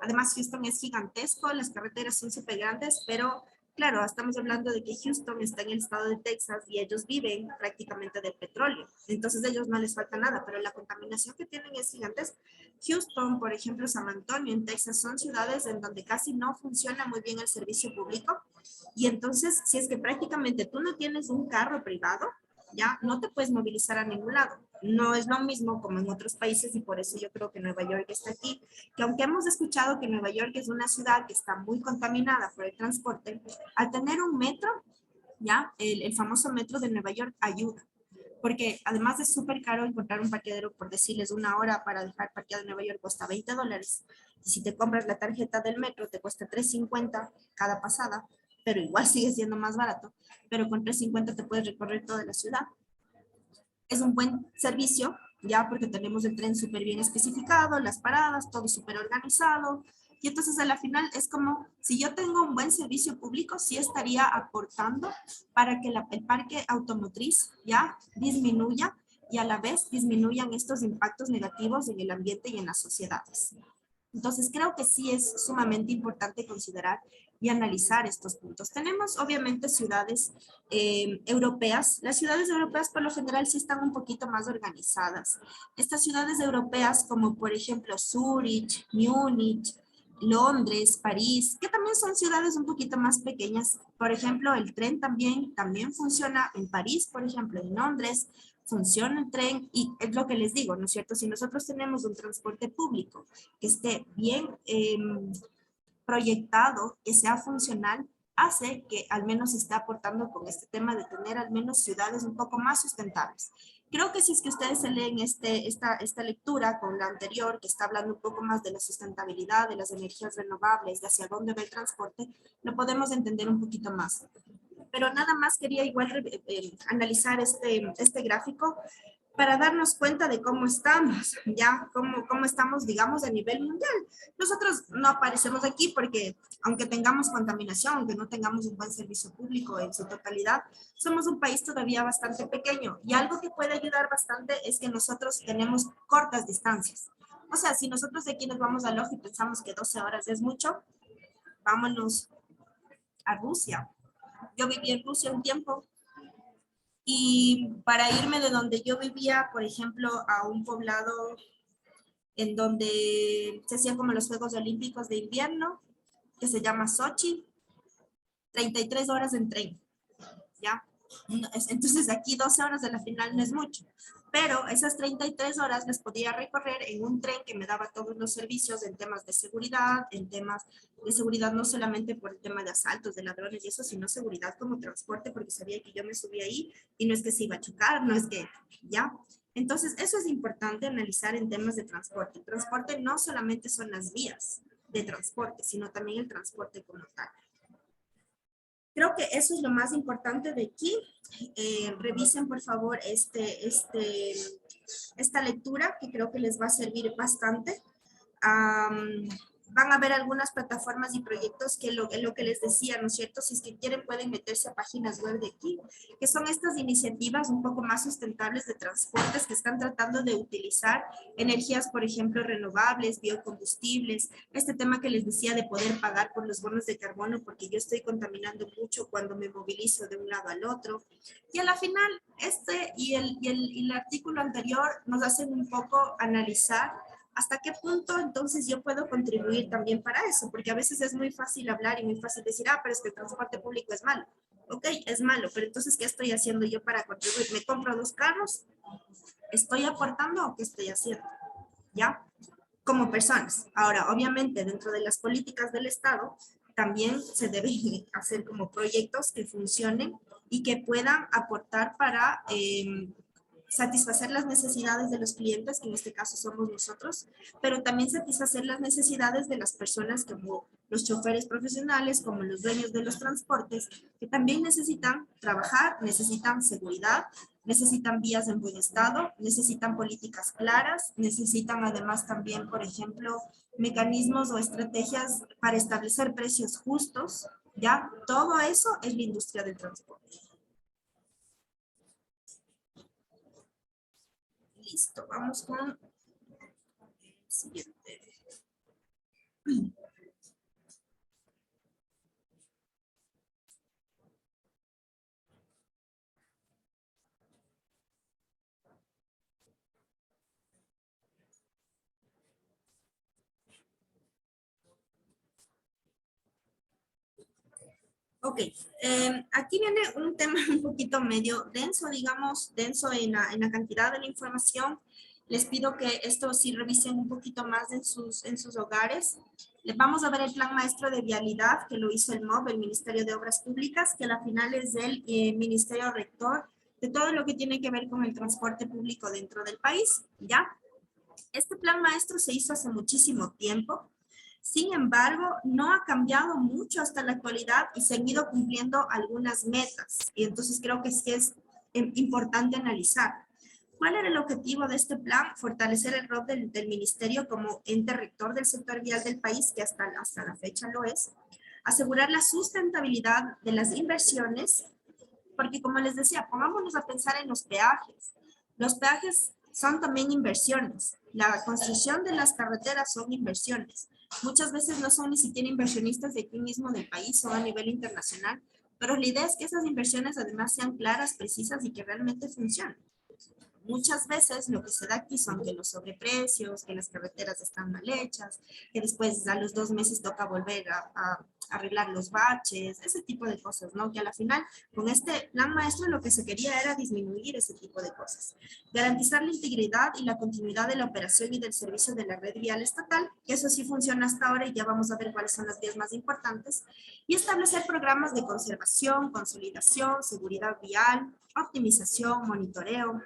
Además, Houston es gigantesco, las carreteras son súper grandes, pero claro, estamos hablando de que Houston está en el estado de Texas y ellos viven prácticamente del petróleo. Entonces, a ellos no les falta nada, pero la contaminación que tienen es gigantesca. Houston, por ejemplo, San Antonio en Texas son ciudades en donde casi no funciona muy bien el servicio público. Y entonces, si es que prácticamente tú no tienes un carro privado, ya no te puedes movilizar a ningún lado. No es lo mismo como en otros países y por eso yo creo que Nueva York está aquí, que aunque hemos escuchado que Nueva York es una ciudad que está muy contaminada por el transporte, al tener un metro, ya, el famoso metro de Nueva York ayuda, porque además es súper caro encontrar un parqueadero, por decirles una hora para dejar parqueado en Nueva York cuesta $20, y si te compras la tarjeta del metro te cuesta $3.50 cada pasada, pero igual sigue siendo más barato, pero con $3.50 te puedes recorrer toda la ciudad. Es un buen servicio, ya porque tenemos el tren súper bien especificado, las paradas, todo súper organizado. Y entonces a la final es como, si yo tengo un buen servicio público, sí estaría aportando para que el parque automotriz ya disminuya y a la vez disminuyan estos impactos negativos en el ambiente y en las sociedades. Entonces creo que sí es sumamente importante considerar y analizar estos puntos. Tenemos obviamente ciudades europeas. Las ciudades europeas por lo general sí están un poquito más organizadas. Estas ciudades europeas como por ejemplo Zúrich, Múnich, Londres, París, que también son ciudades un poquito más pequeñas. Por ejemplo, el tren también funciona en París, por ejemplo, en Londres, funciona el tren y es lo que les digo, ¿no es cierto? Si nosotros tenemos un transporte público que esté bien proyectado, que sea funcional, hace que al menos esté aportando con este tema de tener al menos ciudades un poco más sustentables. Creo que si es que ustedes se leen esta lectura con la anterior, que está hablando un poco más de la sustentabilidad, de las energías renovables, de hacia dónde va el transporte, lo podemos entender un poquito más. Pero nada más quería igual analizar este gráfico para darnos cuenta de cómo estamos, ya, cómo estamos, digamos, a nivel mundial. Nosotros no aparecemos aquí porque, aunque tengamos contaminación, aunque no tengamos un buen servicio público en su totalidad, somos un país todavía bastante pequeño. Y algo que puede ayudar bastante es que nosotros tenemos cortas distancias. O sea, si nosotros de aquí nos vamos a Loja y pensamos que 12 horas es mucho, vámonos a Rusia. Yo viví en Rusia un tiempo. Y para irme de donde yo vivía, por ejemplo, a un poblado en donde se hacían como los Juegos Olímpicos de invierno, que se llama Sochi, 33 horas en tren, ¿ya? Entonces aquí 12 horas de la final no es mucho, pero esas 33 horas las podía recorrer en un tren que me daba todos los servicios en temas de seguridad, no solamente por el tema de asaltos, de ladrones y eso, sino seguridad como transporte, porque sabía que yo me subí ahí y no es que se iba a chocar, no es que, ya. Entonces eso es importante analizar en temas de transporte. El transporte no solamente son las vías de transporte, sino también el transporte como tal. Creo que eso es lo más importante de aquí. Revisen por favor esta lectura que creo que les va a servir bastante. Van a ver algunas plataformas y proyectos que lo que les decía, ¿no es cierto? Si es que quieren pueden meterse a páginas web de aquí, que son estas iniciativas un poco más sustentables de transportes que están tratando de utilizar energías, por ejemplo, renovables, biocombustibles, este tema que les decía de poder pagar por los bonos de carbono porque yo estoy contaminando mucho cuando me movilizo de un lado al otro. Y a la final, y el artículo anterior nos hacen un poco analizar ¿hasta qué punto entonces yo puedo contribuir también para eso? Porque a veces es muy fácil hablar y muy fácil decir, pero es que el transporte público es malo. Ok, es malo, pero entonces, ¿qué estoy haciendo yo para contribuir? ¿Me compro 2 carros? ¿Estoy aportando o qué estoy haciendo? ¿Ya? Como personas. Ahora, obviamente, dentro de las políticas del Estado, también se deben hacer como proyectos que funcionen y que puedan aportar para satisfacer las necesidades de los clientes, que en este caso somos nosotros, pero también satisfacer las necesidades de las personas como los choferes profesionales, como los dueños de los transportes, que también necesitan trabajar, necesitan seguridad, necesitan vías en buen estado, necesitan políticas claras, necesitan además también, por ejemplo, mecanismos o estrategias para establecer precios justos, ¿ya? Todo eso es la industria del transporte. Listo, vamos con el siguiente. Ok, aquí viene un tema un poquito medio denso, digamos, denso en la cantidad de la información. Les pido que esto sí revisen un poquito más en sus hogares. Les vamos a ver el plan maestro de vialidad que lo hizo el MOB, el Ministerio de Obras Públicas, que a la final es del Ministerio Rector de todo lo que tiene que ver con el transporte público dentro del país, ¿ya? Este plan maestro se hizo hace muchísimo tiempo. Sin embargo, no ha cambiado mucho hasta la actualidad y se han ido cumpliendo algunas metas. Y entonces creo que sí es importante analizar. ¿Cuál era el objetivo de este plan? Fortalecer el rol del ministerio como ente rector del sector vial del país, que hasta la fecha lo es. Asegurar la sustentabilidad de las inversiones, porque como les decía, pongámonos a pensar en los peajes. Los peajes son también inversiones. La construcción de las carreteras son inversiones. Muchas veces no son ni siquiera inversionistas de aquí mismo del país o a nivel internacional, pero la idea es que esas inversiones además sean claras, precisas y que realmente funcionen. Muchas veces lo que se da aquí son que los sobreprecios, que las carreteras están mal hechas, que después a los 2 meses toca volver a arreglar los baches, ese tipo de cosas, ¿no? Que a la final, con este plan maestro lo que se quería era disminuir ese tipo de cosas. Garantizar la integridad y la continuidad de la operación y del servicio de la red vial estatal, que eso sí funciona hasta ahora y ya vamos a ver cuáles son las vías más importantes, y establecer programas de conservación, consolidación, seguridad vial, optimización, monitoreo,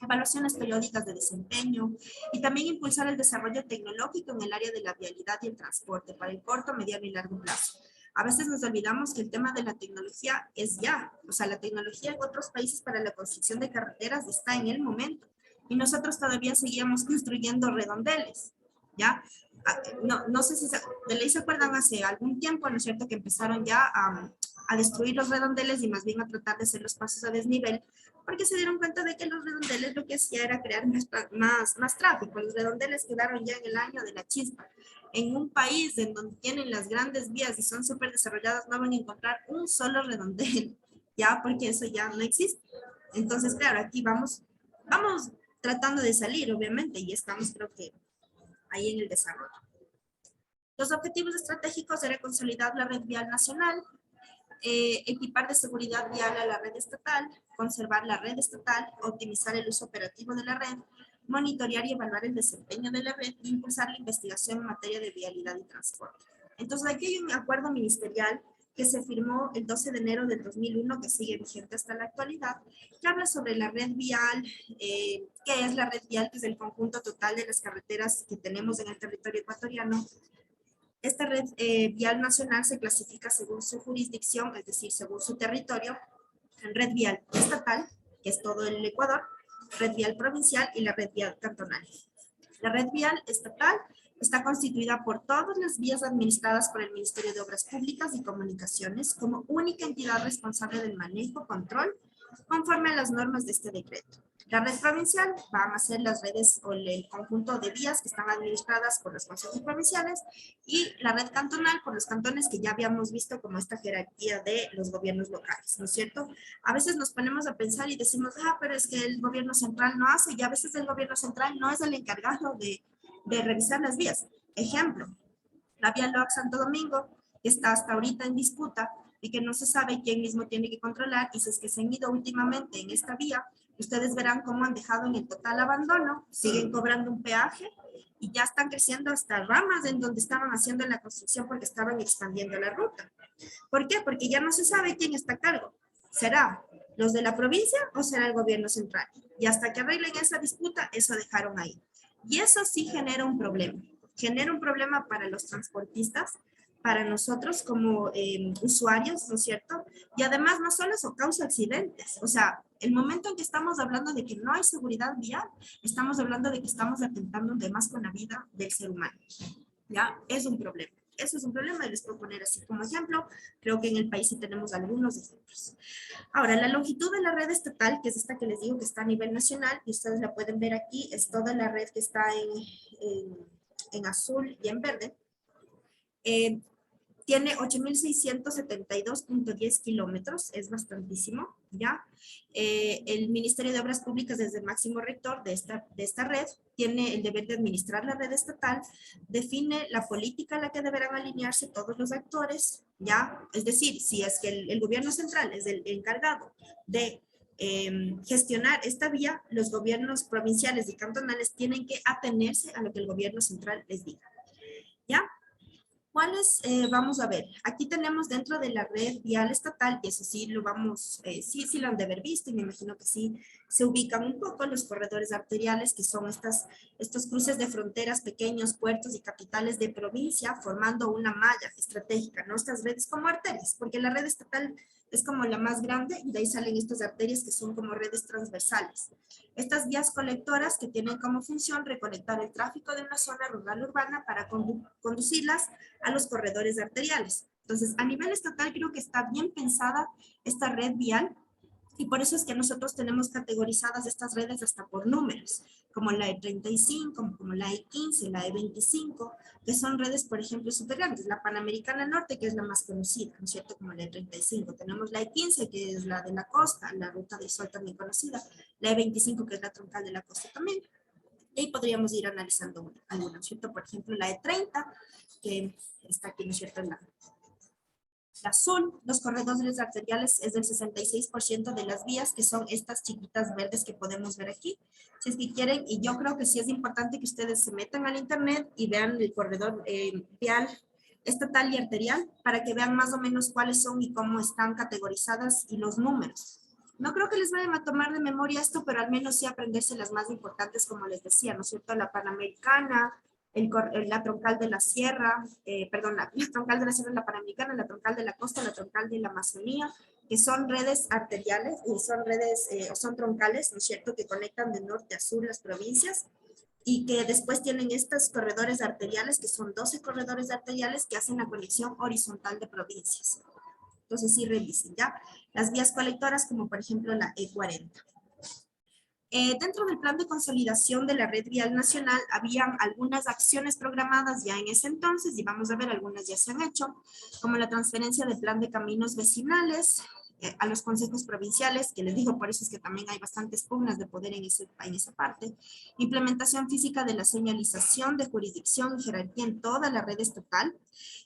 evaluaciones periódicas de desempeño y también impulsar el desarrollo tecnológico en el área de la vialidad y el transporte para el corto, mediano y largo plazo. A veces nos olvidamos que el tema de la tecnología es ya, o sea, la tecnología en otros países para la construcción de carreteras está en el momento y nosotros todavía seguíamos construyendo redondeles, ¿ya? No sé si de ley se acuerdan hace algún tiempo, ¿no es cierto?, que empezaron ya a destruir los redondeles y más bien a tratar de hacer los pasos a desnivel, porque se dieron cuenta de que los redondeles lo que hacía era crear más tráfico. Los redondeles quedaron ya en el año de la chispa. En un país en donde tienen las grandes vías y son súper desarrolladas, no van a encontrar un solo redondel, ya, porque eso ya no existe. Entonces, claro, aquí vamos tratando de salir, obviamente, y estamos, creo que, ahí en el desarrollo. Los objetivos estratégicos era consolidar la red vial nacional, equipar de seguridad vial a la red estatal, conservar la red estatal, optimizar el uso operativo de la red, monitorear y evaluar el desempeño de la red e impulsar la investigación en materia de vialidad y transporte. Entonces, aquí hay un acuerdo ministerial que se firmó el 12 de enero del 2001, que sigue vigente hasta la actualidad, que habla sobre la red vial, que es la red vial, que es el conjunto total de las carreteras que tenemos en el territorio ecuatoriano. Esta red vial nacional se clasifica según su jurisdicción, es decir, según su territorio, en red vial estatal, que es todo el Ecuador, red vial provincial y la red vial cantonal. La red vial estatal está constituida por todas las vías administradas por el Ministerio de Obras Públicas y Comunicaciones como única entidad responsable del manejo, control, conforme a las normas de este decreto. La red provincial van a ser las redes o el conjunto de vías que están administradas por los consejos provinciales, y la red cantonal por los cantones, que ya habíamos visto como esta jerarquía de los gobiernos locales, ¿no es cierto? A veces nos ponemos a pensar y decimos, pero es que el gobierno central no hace, y a veces el gobierno central no es el encargado de revisar las vías. Ejemplo, la vía Loac Santo Domingo, que está hasta ahorita en disputa y que no se sabe quién mismo tiene que controlar, y si es que se han ido últimamente en esta vía, ustedes verán cómo han dejado en el total abandono, siguen cobrando un peaje y ya están creciendo hasta ramas en donde estaban haciendo la construcción porque estaban expandiendo la ruta. ¿Por qué? Porque ya no se sabe quién está a cargo. ¿Será los de la provincia o será el gobierno central? Y hasta que arreglen esa disputa, eso dejaron ahí. Y eso sí genera un problema. Genera un problema para los transportistas, para nosotros como usuarios, ¿no es cierto? Y además no solo eso causa accidentes. O sea, el momento en que estamos hablando de que no hay seguridad vial, estamos hablando de que estamos atentando además con la vida del ser humano. ¿Ya? Es un problema. Eso es un problema y les puedo poner así como ejemplo. Creo que en el país sí tenemos algunos ejemplos. Ahora, la longitud de la red estatal, que es esta que les digo que está a nivel nacional, y ustedes la pueden ver aquí, es toda la red que está en azul y en verde. Tiene 8.672.10 kilómetros, es bastantísimo, ¿ya? El Ministerio de Obras Públicas, desde el máximo rector de esta red, tiene el deber de administrar la red estatal, define la política a la que deberán alinearse todos los actores, ¿ya? Es decir, si es que el gobierno central es el encargado de gestionar esta vía, los gobiernos provinciales y cantonales tienen que atenerse a lo que el gobierno central les diga, ¿ya? ¿Cuáles vamos a ver? Aquí tenemos dentro de la red vial estatal, y eso sí lo vamos, sí lo han de haber visto, y me imagino que sí se ubican un poco los corredores arteriales, que son estos cruces de fronteras, pequeños puertos y capitales de provincia, formando una malla estratégica, ¿no? Estas redes como arterias, porque la red estatal es como la más grande, y de ahí salen estas arterias que son como redes transversales. Estas vías colectoras que tienen como función recolectar el tráfico de una zona rural urbana para conducirlas a los corredores arteriales. Entonces, a nivel estatal creo que está bien pensada esta red vial, y por eso es que nosotros tenemos categorizadas estas redes hasta por números, como la E35, como la E15, la E25, que son redes, por ejemplo, súper grandes. La Panamericana Norte, que es la más conocida, ¿no es cierto? Como la E35. Tenemos la E15, que es la de la costa, la Ruta del Sol también conocida. La E25, que es la troncal de la costa también. Y ahí podríamos ir analizando algunas, ¿no es cierto? Por ejemplo, la E30, que está aquí, ¿no es cierto? La azul, los corredores arteriales es del 66% de las vías, que son estas chiquitas verdes que podemos ver aquí. Si es que quieren, y yo creo que sí es importante que ustedes se metan al internet y vean el corredor vial estatal y arterial, para que vean más o menos cuáles son y cómo están categorizadas y los números. No creo que les vayan a tomar de memoria esto, pero al menos sí aprenderse las más importantes, como les decía, ¿no es cierto? La Panamericana, la troncal de la sierra, la troncal de la sierra, la Panamericana, la troncal de la costa, la troncal de la Amazonía, que son redes arteriales y son redes, son troncales, ¿no es cierto?, que conectan de norte a sur las provincias, y que después tienen estos corredores arteriales, que son 12 corredores arteriales que hacen la conexión horizontal de provincias. Entonces sí revisen, ¿ya? Las vías colectoras, como por ejemplo la E40. Dentro del plan de consolidación de la red vial nacional habían algunas acciones programadas ya en ese entonces, y vamos a ver, algunas ya se han hecho, como la transferencia del plan de caminos vecinales, a los consejos provinciales, que les digo, por eso es que también hay bastantes pugnas de poder en esa parte. Implementación física de la señalización de jurisdicción y jerarquía en toda la red estatal.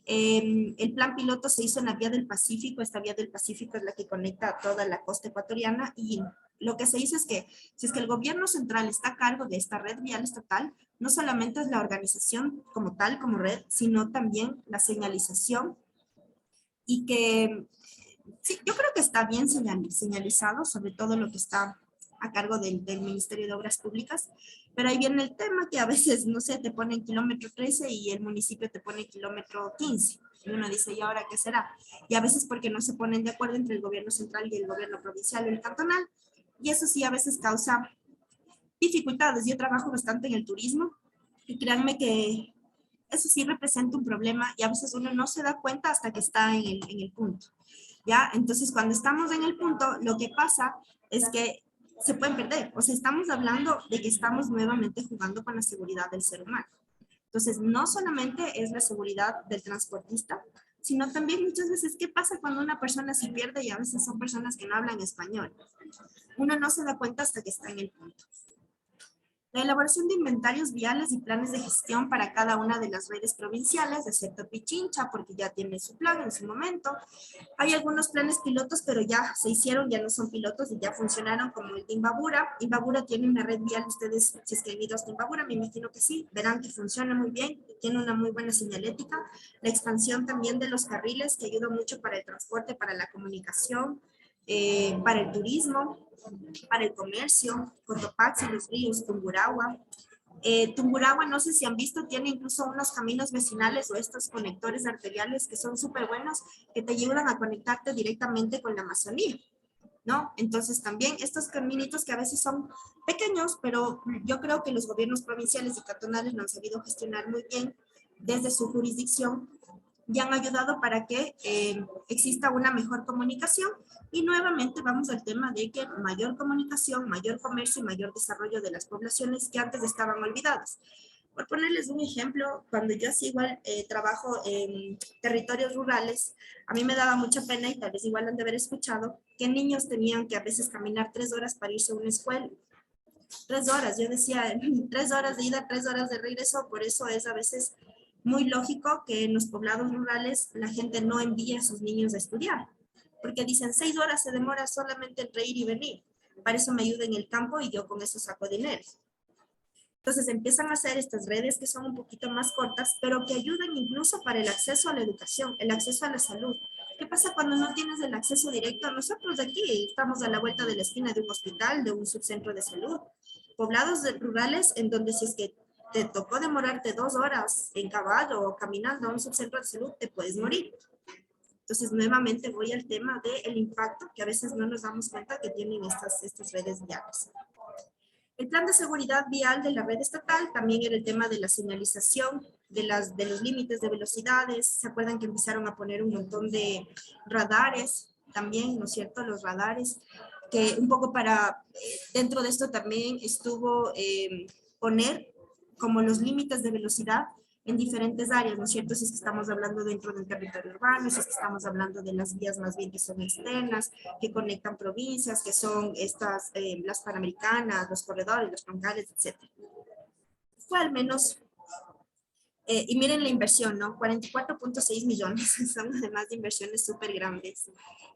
El plan piloto se hizo en la vía del Pacífico. Esta vía del Pacífico es la que conecta a toda la costa ecuatoriana, y lo que se hizo es que si es que el gobierno central está a cargo de esta red vial estatal, no solamente es la organización como tal, como red, sino también la señalización, y que sí, yo creo que está bien señalizado, sobre todo lo que está a cargo del Ministerio de Obras Públicas, pero ahí viene el tema que a veces, no sé, te ponen kilómetro 13 y el municipio te pone kilómetro 15. Y uno dice, ¿y ahora qué será? Y a veces porque no se ponen de acuerdo entre el gobierno central y el gobierno provincial o el cantonal, y eso sí a veces causa dificultades. Yo trabajo bastante en el turismo y créanme que eso sí representa un problema y a veces uno no se da cuenta hasta que está en el punto. ¿Ya? Entonces, cuando estamos en el punto, lo que pasa es que se pueden perder. O sea, estamos hablando de que estamos nuevamente jugando con la seguridad del ser humano. Entonces, no solamente es la seguridad del transportista, sino también muchas veces, ¿qué pasa cuando una persona se pierde? Y a veces son personas que no hablan español. Uno no se da cuenta hasta que está en el punto. La elaboración de inventarios viales y planes de gestión para cada una de las redes provinciales, excepto Pichincha, porque ya tiene su plan en su momento. Hay algunos planes pilotos, pero ya se hicieron, ya no son pilotos y ya funcionaron, como el de Imbabura. Imbabura tiene una red vial, ustedes, si es que han ido hasta Imbabura, me imagino que sí, verán que funciona muy bien, tiene una muy buena señalética. La expansión también de los carriles, que ayuda mucho para el transporte, para la comunicación, para el turismo, para el comercio, Cotopaxi, Los Ríos, Tungurahua. Tungurahua, no sé si han visto, tiene incluso unos caminos vecinales o estos conectores arteriales que son súper buenos, que te ayudan a conectarte directamente con la Amazonía, ¿no? Entonces también estos caminitos que a veces son pequeños, pero yo creo que los gobiernos provinciales y cantonales lo han sabido gestionar muy bien desde su jurisdicción y han ayudado para que exista una mejor comunicación. Y nuevamente vamos al tema de que mayor comunicación, mayor comercio y mayor desarrollo de las poblaciones que antes estaban olvidadas. Por ponerles un ejemplo, cuando yo así igual trabajo en territorios rurales, a mí me daba mucha pena, y tal vez igual han de haber escuchado, que niños tenían que a veces caminar 3 horas para irse a una escuela. 3 horas, yo decía, 3 horas de ida, 3 horas de regreso. Por eso es a veces muy lógico que en los poblados rurales la gente no envíe a sus niños a estudiar, porque dicen 6 horas se demora solamente entre ir y venir. Para eso me ayuda en el campo y yo con eso saco dinero. Entonces empiezan a hacer estas redes que son un poquito más cortas, pero que ayudan incluso para el acceso a la educación, el acceso a la salud. ¿Qué pasa cuando no tienes el acceso directo? Nosotros aquí estamos a la vuelta de la esquina de un hospital, de un subcentro de salud. Poblados rurales en donde si es que te tocó demorarte 2 horas en caballo o caminando a un subcentro de salud, te puedes morir. Entonces, nuevamente voy al tema del impacto que a veces no nos damos cuenta que tienen estas redes viales. El plan de seguridad vial de la red estatal también era el tema de la señalización, de los límites de velocidades. ¿Se acuerdan que empezaron a poner un montón de radares también, ¿no es cierto? Los radares, que un poco para, dentro de esto también estuvo poner como los límites de velocidad en diferentes áreas, ¿no es cierto? Si es que estamos hablando dentro del territorio urbano, si es que estamos hablando de las vías más bien que son externas, que conectan provincias, que son estas, las panamericanas, los corredores, los troncales, etc. Fue al menos, y miren la inversión, ¿no? 44.6 millones, son además de inversiones súper grandes.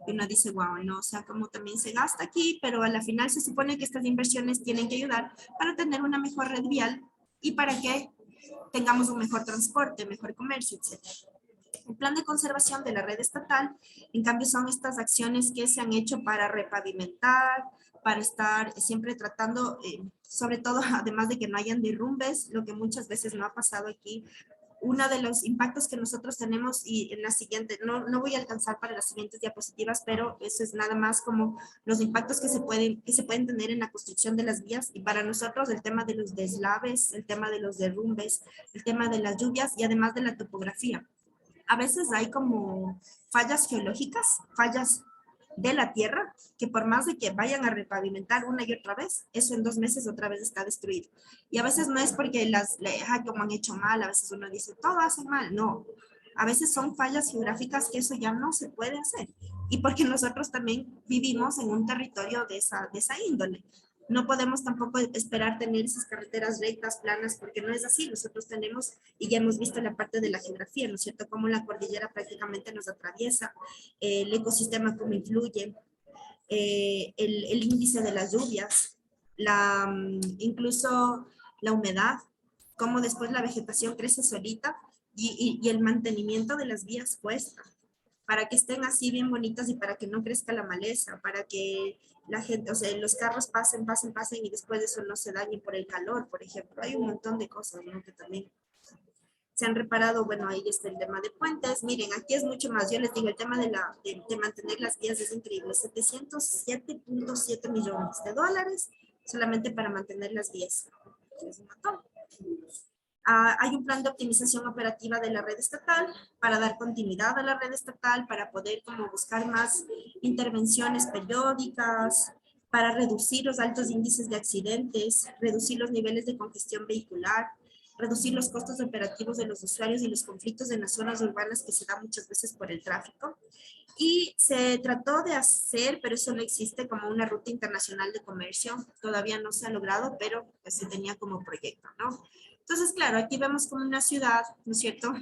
Y uno dice, wow, ¿no? O sea, como también se gasta aquí, pero a la final se supone que estas inversiones tienen que ayudar para tener una mejor red vial y para que tengamos un mejor transporte, mejor comercio, etc. El plan de conservación de la red estatal, en cambio, son estas acciones que se han hecho para repavimentar, para estar siempre tratando, sobre todo, además de que no hayan derrumbes, lo que muchas veces no ha pasado aquí. Uno de los impactos que nosotros tenemos, y en la siguiente, no voy a alcanzar para las siguientes diapositivas, pero eso es nada más como los impactos que se pueden tener en la construcción de las vías. Y para nosotros el tema de los deslaves, el tema de los derrumbes, el tema de las lluvias y además de la topografía. A veces hay como fallas geológicas, fallas de la tierra, que por más de que vayan a repavimentar una y otra vez, eso en 2 meses otra vez está destruido. Y a veces no es porque como han hecho mal, a veces uno dice, todo hacen mal, no. A veces son fallas geográficas que eso ya no se puede hacer. Y porque nosotros también vivimos en un territorio de esa índole. No podemos tampoco esperar tener esas carreteras rectas, planas, porque no es así. Nosotros tenemos, y ya hemos visto la parte de la geografía, ¿no es cierto? Cómo la cordillera prácticamente nos atraviesa, el ecosistema cómo influye, el índice de las lluvias, incluso la humedad, cómo después la vegetación crece solita y el mantenimiento de las vías cuesta, para que estén así bien bonitas y para que no crezca la maleza, para que la gente, o sea, los carros pasen y después de eso no se dañen por el calor, por ejemplo. Hay un montón de cosas, ¿no? Que también se han reparado. Bueno, ahí está el tema de puentes. Miren, aquí es mucho más. Yo les digo, el tema de mantener las vías es increíble. 707.7 millones de dólares solamente para mantener las vías. Es un montón. Hay un plan de optimización operativa de la red estatal para dar continuidad a la red estatal, para poder como buscar más intervenciones periódicas, para reducir los altos índices de accidentes, reducir los niveles de congestión vehicular, reducir los costos operativos de los usuarios y los conflictos en las zonas urbanas que se dan muchas veces por el tráfico. Y se trató de hacer, pero eso no existe, como una ruta internacional de comercio. Todavía no se ha logrado, pero pues se tenía como proyecto, ¿no? Entonces, claro, aquí vemos como una ciudad, ¿no es cierto?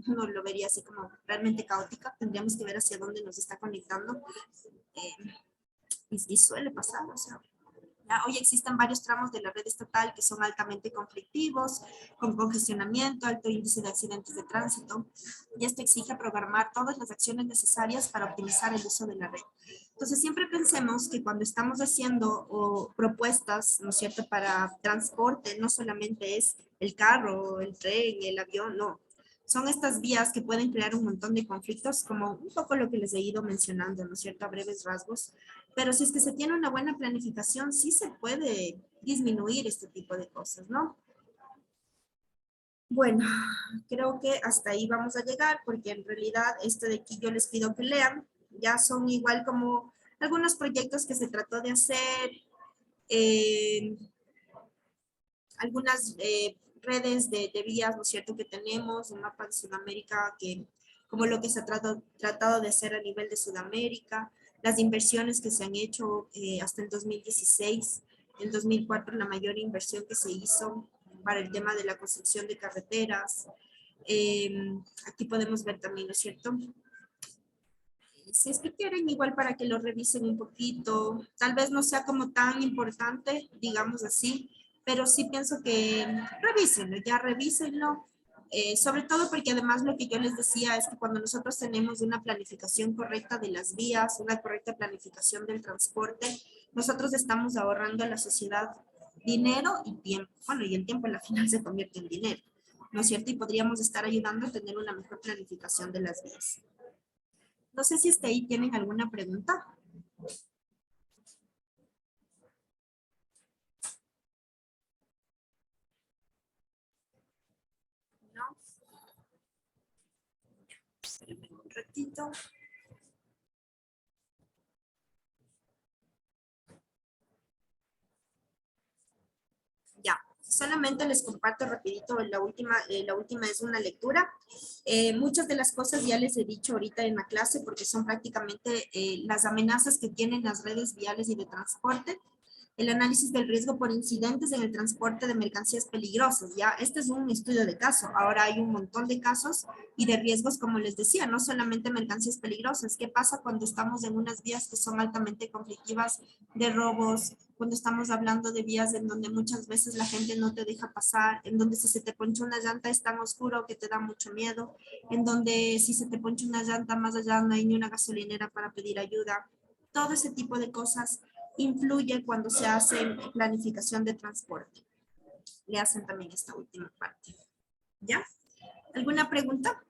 Uno lo vería así como realmente caótica. Tendríamos que ver hacia dónde nos está conectando. Y suele pasar, o sea. ¿Ya? Hoy existen varios tramos de la red estatal que son altamente conflictivos, con congestionamiento, alto índice de accidentes de tránsito, y esto exige programar todas las acciones necesarias para optimizar el uso de la red. Entonces, siempre pensemos que cuando estamos haciendo propuestas, ¿no es cierto?, para transporte, no solamente es el carro, el tren, el avión, no. Son estas vías que pueden crear un montón de conflictos, como un poco lo que les he ido mencionando, ¿no es cierto?, a breves rasgos. Pero si es que se tiene una buena planificación, sí se puede disminuir este tipo de cosas, ¿no? Bueno, creo que hasta ahí vamos a llegar, porque en realidad esto de aquí yo les pido que lean. Ya son igual como algunos proyectos que se trató de hacer, algunas redes de vías, ¿no es cierto?, que tenemos, un mapa de Sudamérica, que como lo que se ha tratado de hacer a nivel de Sudamérica, las inversiones que se han hecho hasta el 2016, en 2004 la mayor inversión que se hizo para el tema de la construcción de carreteras. Aquí podemos ver también, ¿no es cierto?, si es que quieren, igual para que lo revisen un poquito, tal vez no sea como tan importante, digamos así, pero sí pienso que revísenlo, sobre todo porque además lo que yo les decía es que cuando nosotros tenemos una planificación correcta de las vías, una correcta planificación del transporte, nosotros estamos ahorrando a la sociedad dinero y tiempo. Bueno, y el tiempo en la final se convierte en dinero, ¿no es cierto? Y podríamos estar ayudando a tener una mejor planificación de las vías. No sé si hasta ahí tienen alguna pregunta. ¿No? Espérenme un ratito. Ya, solamente les comparto rapidito la última es una lectura. Muchas de las cosas ya les he dicho ahorita en la clase porque son prácticamente las amenazas que tienen las redes viales y de transporte. El análisis del riesgo por incidentes en el transporte de mercancías peligrosas, ¿ya? Este es un estudio de caso. Ahora hay un montón de casos y de riesgos, como les decía, no solamente mercancías peligrosas. ¿Qué pasa cuando estamos en unas vías que son altamente conflictivas de robos? Cuando estamos hablando de vías en donde muchas veces la gente no te deja pasar, en donde si se te poncha una llanta es tan oscuro que te da mucho miedo, en donde si se te poncha una llanta más allá no hay ni una gasolinera para pedir ayuda. Todo ese tipo de cosas influye cuando se hace planificación de transporte. Le hacen también esta última parte. ¿Ya? ¿Alguna pregunta?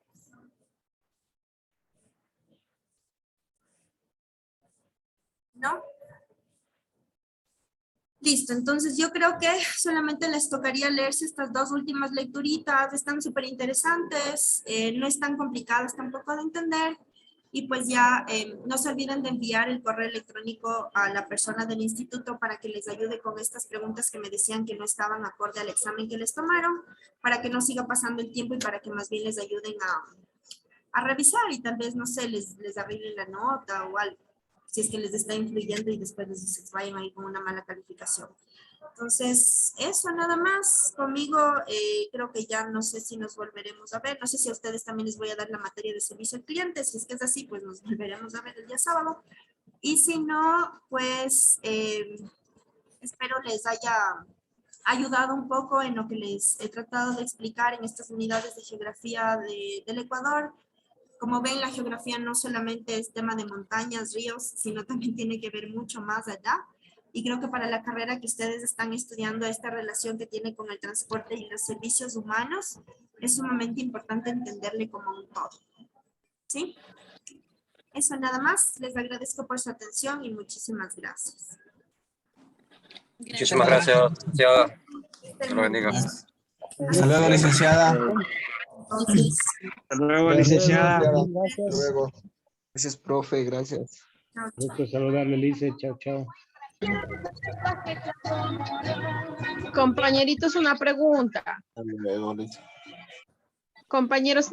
¿No? Listo, entonces yo creo que solamente les tocaría leerse estas dos últimas lecturitas. Están súper interesantes, no están complicadas tampoco de entender. Y pues ya no se olviden de enviar el correo electrónico a la persona del instituto para que les ayude con estas preguntas que me decían que no estaban acorde al examen que les tomaron, para que no siga pasando el tiempo y para que más bien les ayuden a revisar y tal vez, no sé, les arreglen la nota o algo, si es que les está influyendo y después les vayan ahí con una mala calificación. Entonces, eso nada más. Conmigo creo que ya no sé si nos volveremos a ver. No sé si a ustedes también les voy a dar la materia de servicio al cliente. Si es que es así, pues nos volveremos a ver el día sábado. Y si no, pues espero les haya ayudado un poco en lo que les he tratado de explicar en estas unidades de geografía del Ecuador. Como ven, la geografía no solamente es tema de montañas, ríos, sino también tiene que ver mucho más allá. Y creo que para la carrera que ustedes están estudiando, esta relación que tiene con el transporte y los servicios humanos, es sumamente importante entenderle como un todo. ¿Sí? Eso nada más. Les agradezco por su atención y muchísimas gracias. Muchísimas gracias, licenciada. Dios lo bendiga. Hasta luego, licenciada. Entonces, Hasta luego, licenciada. Hasta luego. Gracias, profe, gracias. chao, chao. Gusto saludarle, Lice. Chao, chao. Compañeritos, una pregunta. Hasta luego, Liz. Compañeros,